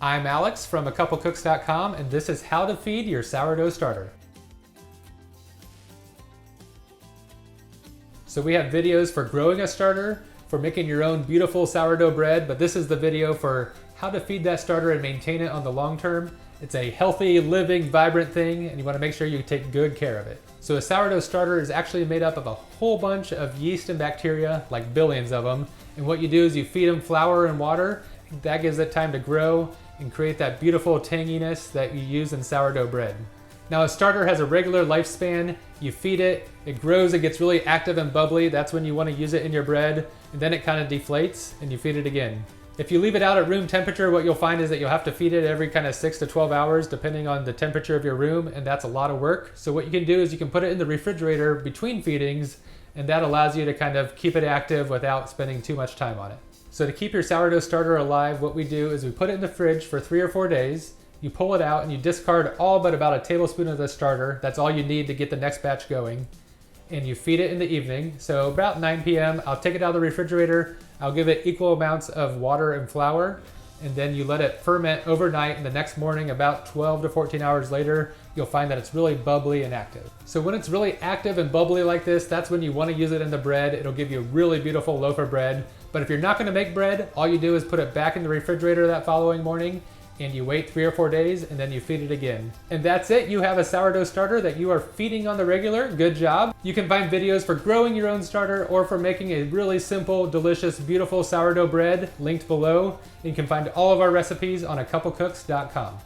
I'm Alex from accompanying, and this is how to feed your sourdough starter. So we have videos for growing a starter, for making your own beautiful sourdough bread, but this is the video for how to feed that starter and maintain it on the long term. It's a healthy, living, vibrant thing, and you want to make sure you take good care of it. So a sourdough starter is actually made up of a whole bunch of yeast and bacteria, like billions of them. And what you do is you feed them flour and water. That gives it time to grow and create that beautiful tanginess that you use in sourdough bread. Now a starter has a regular lifespan. You feed it, it grows, it gets really active and bubbly. That's when you want to use it in your bread. And then it kind of deflates and you feed it again. If you leave it out at room temperature, what you'll find is that you'll have to feed it every kind of 6 to 12 hours depending on the temperature of your room, and that's a lot of work. So what you can do is you can put it in the refrigerator between feedings, and that allows you to kind of keep it active without spending too much time on it. So to keep your sourdough starter alive, what we do is we put it in the fridge for 3 or 4 days, you pull it out and you discard all but about a tablespoon of the starter. That's all you need to get the next batch going. And you feed it in the evening. So about 9 p.m., I'll take it out of the refrigerator, I'll give it equal amounts of water and flour, and then you let it ferment overnight, and the next morning, about 12 to 14 hours later, you'll find that it's really bubbly and active. So when it's really active and bubbly like this, that's when you want to use it in the bread. It'll give you a really beautiful loaf of bread. But if you're not going to make bread, all you do is put it back in the refrigerator that following morning, and you wait 3 or 4 days, and then you feed it again. And that's it. You have a sourdough starter that you are feeding on the regular. Good job. You can find videos for growing your own starter or for making a really simple, delicious, beautiful sourdough bread linked below. You can find all of our recipes on accompanying.com.